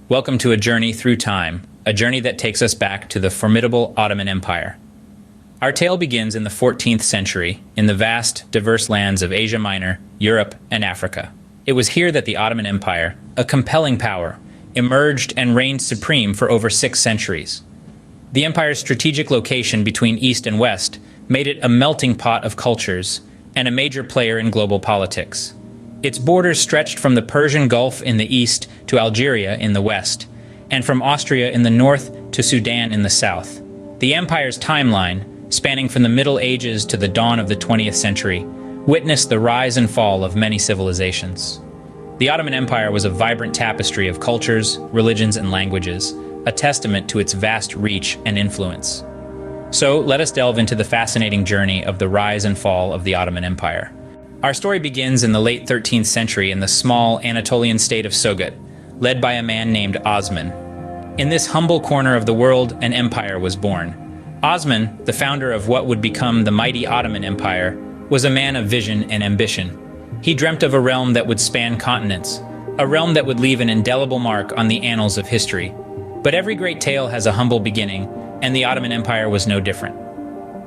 Welcome to a journey through time, a journey that takes us back to the formidable Ottoman Empire. Our tale begins in the 14th century, in the vast, diverse lands of Asia Minor, Europe, and Africa. It was here that the Ottoman Empire, a compelling power, emerged and reigned supreme for over 6 centuries. The empire's strategic location between East and West made it a melting pot of cultures and a major player in global politics. Its borders stretched from the Persian Gulf in the east to Algeria in the west, and from Austria in the north to Sudan in the south. The empire's timeline, spanning from the Middle Ages to the dawn of the 20th century, witnessed the rise and fall of many civilizations. The Ottoman Empire was a vibrant tapestry of cultures, religions, and languages, a testament to its vast reach and influence. So, let us delve into the fascinating journey of the rise and fall of the Ottoman Empire. Our story begins in the late 13th century in the small Anatolian state of Sogut, led by a man named Osman. In this humble corner of the world, an empire was born. Osman, the founder of what would become the mighty Ottoman Empire, was a man of vision and ambition. He dreamt of a realm that would span continents, a realm that would leave an indelible mark on the annals of history. But every great tale has a humble beginning, and the Ottoman Empire was no different.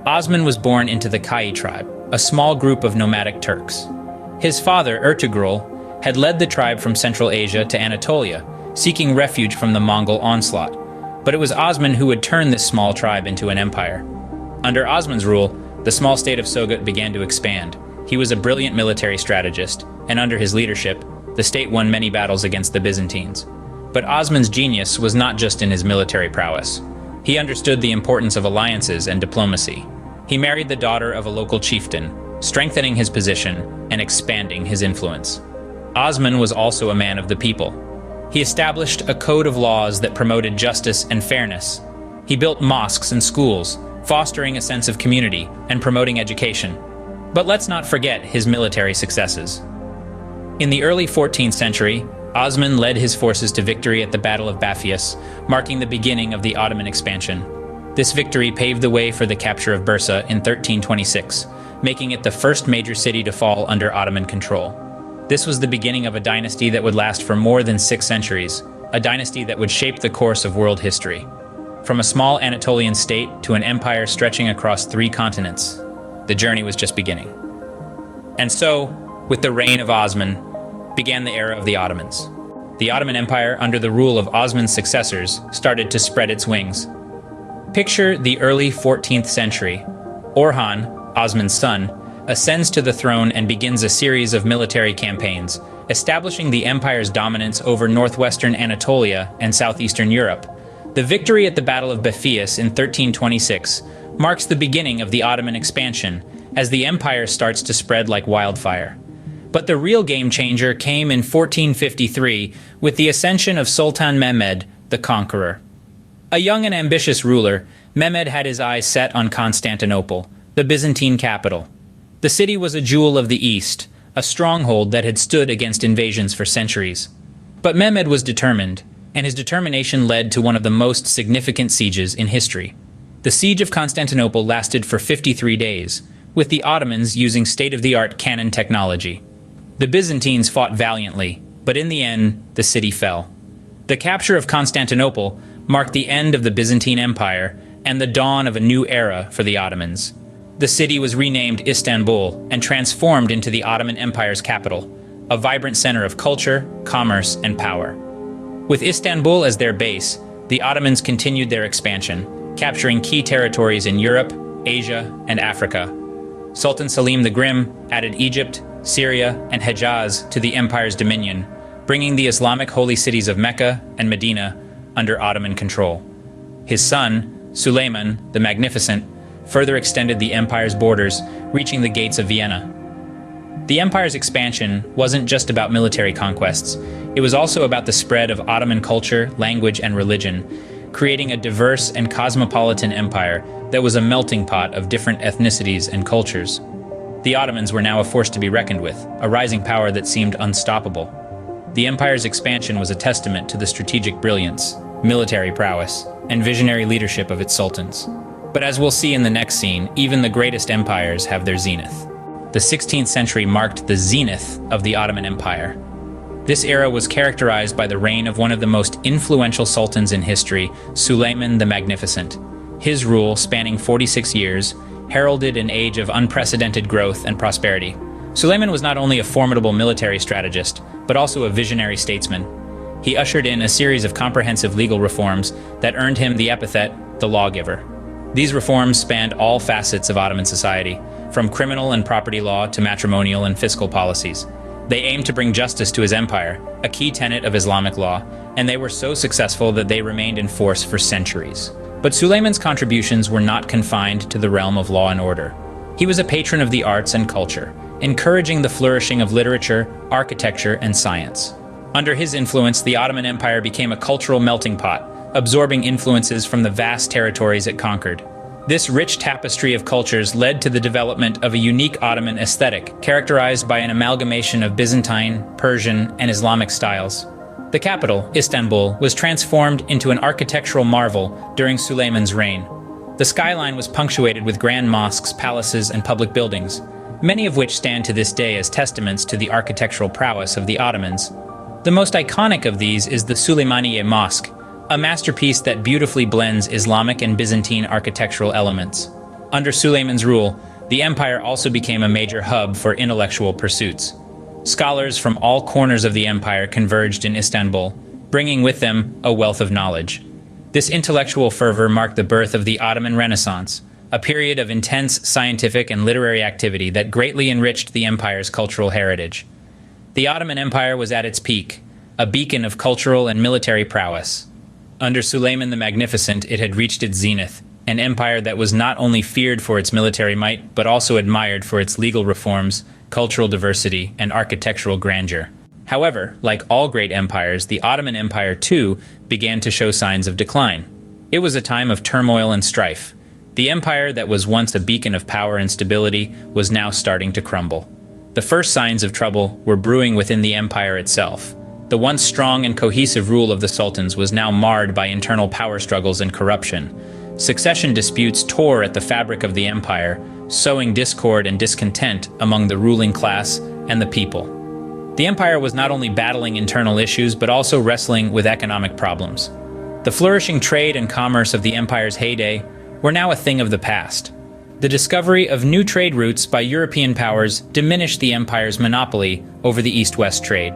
Osman was born into the Kai tribe, a small group of nomadic Turks. His father, Ertugrul, had led the tribe from Central Asia to Anatolia, seeking refuge from the Mongol onslaught. But it was Osman who would turn this small tribe into an empire. Under Osman's rule, the small state of Sogut began to expand. He was a brilliant military strategist, and under his leadership, the state won many battles against the Byzantines. But Osman's genius was not just in his military prowess. He understood the importance of alliances and diplomacy. He married the daughter of a local chieftain, strengthening his position and expanding his influence. Osman was also a man of the people. He established a code of laws that promoted justice and fairness. He built mosques and schools, fostering a sense of community and promoting education. But let's not forget his military successes. In the early 14th century, Osman led his forces to victory at the Battle of Baphius, marking the beginning of the Ottoman expansion. This victory paved the way for the capture of Bursa in 1326, making it the first major city to fall under Ottoman control. This was the beginning of a dynasty that would last for more than 6 centuries, a dynasty that would shape the course of world history. From a small Anatolian state to an empire stretching across 3 continents, the journey was just beginning. And so, with the reign of Osman, began the era of the Ottomans. The Ottoman Empire, under the rule of Osman's successors, started to spread its wings. Picture the early 14th century. Orhan, Osman's son, ascends to the throne and begins a series of military campaigns, establishing the empire's dominance over northwestern Anatolia and southeastern Europe. The victory at the Battle of Baphius in 1326 marks the beginning of the Ottoman expansion, as the empire starts to spread like wildfire. But the real game changer came in 1453 with the ascension of Sultan Mehmed, the Conqueror. A young and ambitious ruler, Mehmed had his eyes set on Constantinople, the Byzantine capital. The city was a jewel of the East, a stronghold that had stood against invasions for centuries. But Mehmed was determined, and his determination led to one of the most significant sieges in history. The siege of Constantinople lasted for 53 days, with the Ottomans using state-of-the-art cannon technology. The Byzantines fought valiantly, but in the end, the city fell. The capture of Constantinople marked the end of the Byzantine Empire and the dawn of a new era for the Ottomans. The city was renamed Istanbul and transformed into the Ottoman Empire's capital, a vibrant center of culture, commerce, and power. With Istanbul as their base, the Ottomans continued their expansion, capturing key territories in Europe, Asia, and Africa. Sultan Selim the Grim added Egypt, Syria, and Hejaz to the empire's dominion, bringing the Islamic holy cities of Mecca and Medina under Ottoman control. His son, Suleiman the Magnificent, further extended the empire's borders, reaching the gates of Vienna. The empire's expansion wasn't just about military conquests. It was also about the spread of Ottoman culture, language, and religion, creating a diverse and cosmopolitan empire that was a melting pot of different ethnicities and cultures. The Ottomans were now a force to be reckoned with, a rising power that seemed unstoppable. The empire's expansion was a testament to the strategic brilliance, military prowess, and visionary leadership of its sultans. But as we'll see in the next scene, even the greatest empires have their zenith. The 16th century marked the zenith of the Ottoman Empire. This era was characterized by the reign of one of the most influential sultans in history, Sulayman the Magnificent. His rule, spanning 46 years, heralded an age of unprecedented growth and prosperity. Sulayman was not only a formidable military strategist, but also a visionary statesman. He ushered in a series of comprehensive legal reforms that earned him the epithet, the lawgiver. These reforms spanned all facets of Ottoman society, from criminal and property law to matrimonial and fiscal policies. They aimed to bring justice to his empire, a key tenet of Islamic law, and they were so successful that they remained in force for centuries. But Sulayman's contributions were not confined to the realm of law and order. He was a patron of the arts and culture, encouraging the flourishing of literature, architecture, and science. Under his influence, the Ottoman Empire became a cultural melting pot, absorbing influences from the vast territories it conquered. This rich tapestry of cultures led to the development of a unique Ottoman aesthetic, characterized by an amalgamation of Byzantine, Persian, and Islamic styles. The capital, Istanbul, was transformed into an architectural marvel during Sulayman's reign. The skyline was punctuated with grand mosques, palaces, and public buildings, many of which stand to this day as testaments to the architectural prowess of the Ottomans. The most iconic of these is the Süleymaniye Mosque, a masterpiece that beautifully blends Islamic and Byzantine architectural elements. Under Sulayman's rule, the empire also became a major hub for intellectual pursuits. Scholars from all corners of the empire converged in Istanbul, bringing with them a wealth of knowledge. This intellectual fervor marked the birth of the Ottoman Renaissance, a period of intense scientific and literary activity that greatly enriched the empire's cultural heritage. The Ottoman Empire was at its peak, a beacon of cultural and military prowess. Under Sulayman the Magnificent, it had reached its zenith, an empire that was not only feared for its military might, but also admired for its legal reforms, cultural diversity, and architectural grandeur. However, like all great empires, the Ottoman Empire, too, began to show signs of decline. It was a time of turmoil and strife. The empire that was once a beacon of power and stability was now starting to crumble. The first signs of trouble were brewing within the empire itself. The once strong and cohesive rule of the sultans was now marred by internal power struggles and corruption. Succession disputes tore at the fabric of the empire, sowing discord and discontent among the ruling class and the people. The empire was not only battling internal issues, but also wrestling with economic problems. The flourishing trade and commerce of the empire's heyday were now a thing of the past. The discovery of new trade routes by European powers diminished the empire's monopoly over the east-west trade.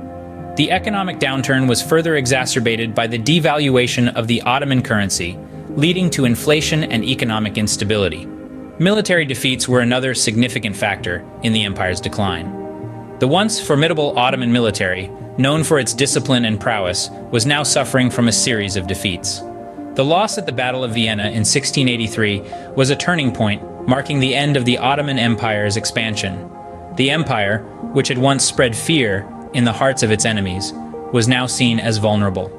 The economic downturn was further exacerbated by the devaluation of the Ottoman currency, leading to inflation and economic instability. Military defeats were another significant factor in the empire's decline. The once formidable Ottoman military, known for its discipline and prowess, was now suffering from a series of defeats. The loss at the Battle of Vienna in 1683 was a turning point, marking the end of the Ottoman Empire's expansion. The empire, which had once spread fear in the hearts of its enemies, was now seen as vulnerable.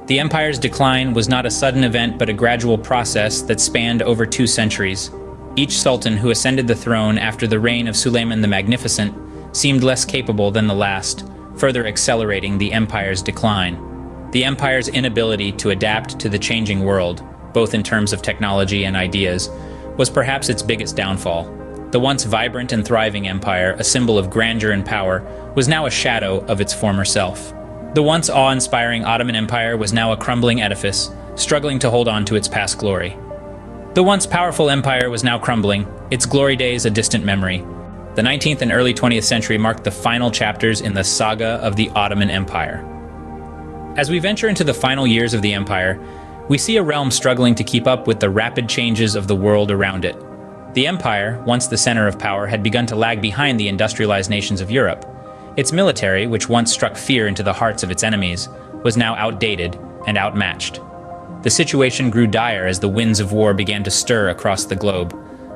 The empire's decline was not a sudden event but a gradual process that spanned over 2 centuries. Each sultan who ascended the throne after the reign of Sulayman the Magnificent seemed less capable than the last, further accelerating the empire's decline. The empire's inability to adapt to the changing world, both in terms of technology and ideas, was perhaps its biggest downfall. The once vibrant and thriving empire, a symbol of grandeur and power, was now a shadow of its former self. The once awe-inspiring Ottoman Empire was now a crumbling edifice, struggling to hold on to its past glory. The once powerful empire was now crumbling, its glory days a distant memory. The 19th and early 20th century marked the final chapters in the saga of the Ottoman Empire. As we venture into the final years of the empire, we see a realm struggling to keep up with the rapid changes of the world around it. The empire, once the center of power, had begun to lag behind the industrialized nations of Europe. Its military, which once struck fear into the hearts of its enemies, was now outdated and outmatched. The situation grew dire as the winds of war began to stir across the globe.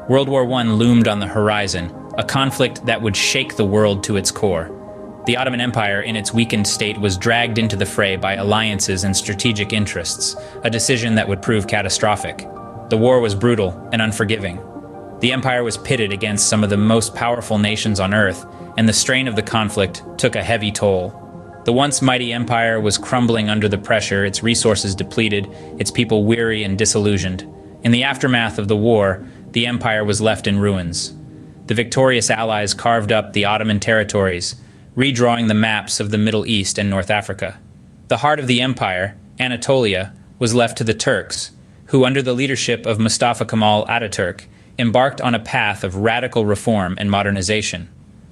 World War I loomed on the horizon, a conflict that would shake the world to its core. The Ottoman Empire, in its weakened state, was dragged into the fray by alliances and strategic interests, a decision that would prove catastrophic. The war was brutal and unforgiving. The empire was pitted against some of the most powerful nations on earth, and the strain of the conflict took a heavy toll. The once mighty empire was crumbling under the pressure, its resources depleted, its people weary and disillusioned. In the aftermath of the war, the empire was left in ruins. The victorious allies carved up the Ottoman territories, redrawing the maps of the Middle East and North Africa. The heart of the empire, Anatolia, was left to the Turks, who, under the leadership of Mustafa Kemal Ataturk, embarked on a path of radical reform and modernization.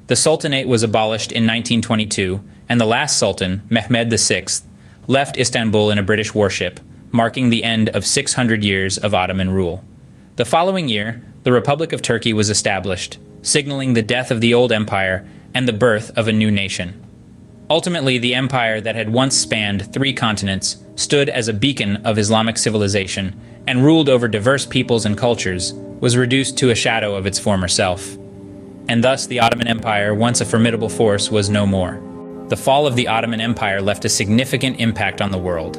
The Sultanate was abolished in 1922, and the last Sultan, Mehmed VI, left Istanbul in a British warship, marking the end of 600 years of Ottoman rule. The following year, the Republic of Turkey was established, signaling the death of the old empire and the birth of a new nation. Ultimately, the empire that had once spanned 3 continents stood as a beacon of Islamic civilization and ruled over diverse peoples and cultures, was reduced to a shadow of its former self. And thus the Ottoman Empire, once a formidable force, was no more. The fall of the Ottoman Empire left a significant impact on the world.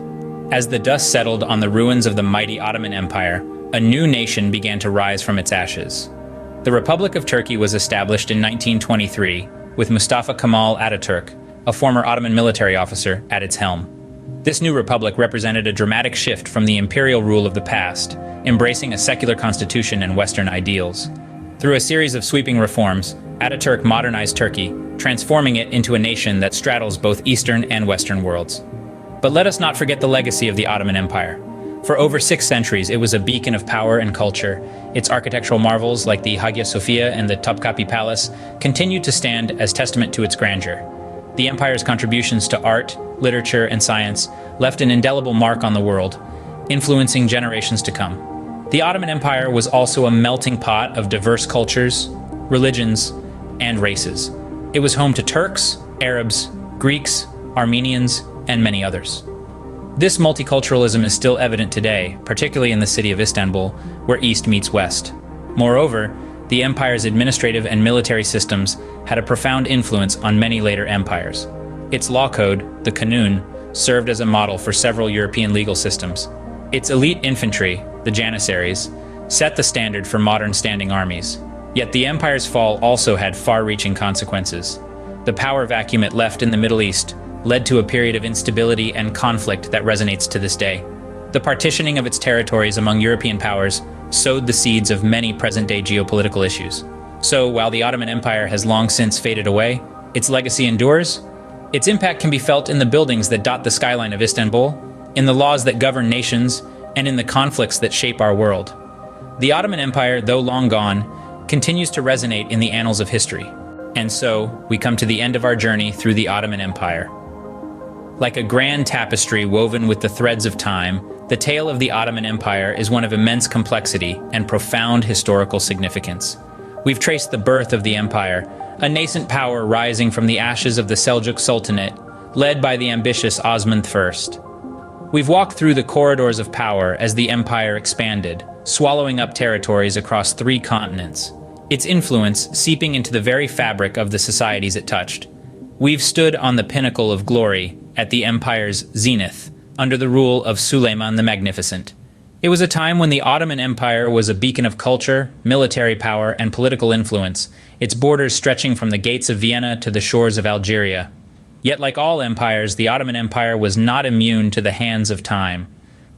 As the dust settled on the ruins of the mighty Ottoman Empire, a new nation began to rise from its ashes. The Republic of Turkey was established in 1923, with Mustafa Kemal Ataturk, a former Ottoman military officer, at its helm. This new republic represented a dramatic shift from the imperial rule of the past, embracing a secular constitution and Western ideals. Through a series of sweeping reforms, Ataturk modernized Turkey, transforming it into a nation that straddles both Eastern and Western worlds. But let us not forget the legacy of the Ottoman Empire. For over 6 centuries, it was a beacon of power and culture. Its architectural marvels, like the Hagia Sophia and the Topkapi Palace, continued to stand as testament to its grandeur. The empire's contributions to art, literature, and science left an indelible mark on the world, influencing generations to come. The Ottoman Empire was also a melting pot of diverse cultures, religions, and races. It was home to Turks, Arabs, Greeks, Armenians, and many others. This multiculturalism is still evident today, particularly in the city of Istanbul, where East meets West. Moreover, the empire's administrative and military systems had a profound influence on many later empires. Its law code, the Kanun, served as a model for several European legal systems. Its elite infantry, the Janissaries, set the standard for modern standing armies. Yet the empire's fall also had far-reaching consequences. The power vacuum it left in the Middle East led to a period of instability and conflict that resonates to this day. The partitioning of its territories among European powers sowed the seeds of many present-day geopolitical issues. So, while the Ottoman Empire has long since faded away, its legacy endures. Its impact can be felt in the buildings that dot the skyline of Istanbul, in the laws that govern nations, and in the conflicts that shape our world. The Ottoman Empire, though long gone, continues to resonate in the annals of history. And so, we come to the end of our journey through the Ottoman Empire. Like a grand tapestry woven with the threads of time, the tale of the Ottoman Empire is one of immense complexity and profound historical significance. We've traced the birth of the empire, a nascent power rising from the ashes of the Seljuk Sultanate, led by the ambitious Osman I. We've walked through the corridors of power as the empire expanded, swallowing up territories across 3 continents, its influence seeping into the very fabric of the societies it touched. We've stood on the pinnacle of glory at the empire's zenith, under the rule of Suleiman the Magnificent. It was a time when the Ottoman Empire was a beacon of culture, military power, and political influence, its borders stretching from the gates of Vienna to the shores of Algeria. Yet, like all empires, the Ottoman Empire was not immune to the hands of time.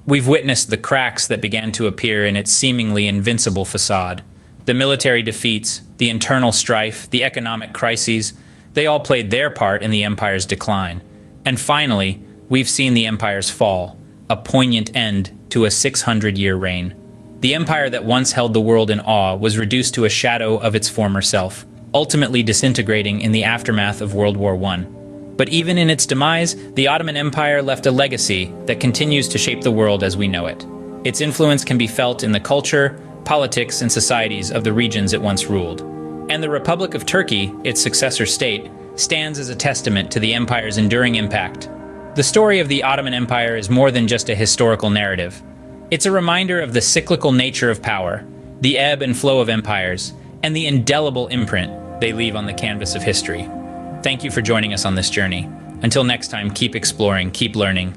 We've witnessed the cracks that began to appear in its seemingly invincible facade. The military defeats, the internal strife, the economic crises, they all played their part in the empire's decline. And finally, we've seen the empire's fall, a poignant end to a 600-year reign. The empire that once held the world in awe was reduced to a shadow of its former self, ultimately disintegrating in the aftermath of World War I. But even in its demise, the Ottoman Empire left a legacy that continues to shape the world as we know it. Its influence can be felt in the culture, politics, and societies of the regions it once ruled. And the Republic of Turkey, its successor state, stands as a testament to the empire's enduring impact. The story of the Ottoman Empire is more than just a historical narrative. It's a reminder of the cyclical nature of power, the ebb and flow of empires, and the indelible imprint they leave on the canvas of history. Thank you for joining us on this journey. Until next time, keep exploring, keep learning,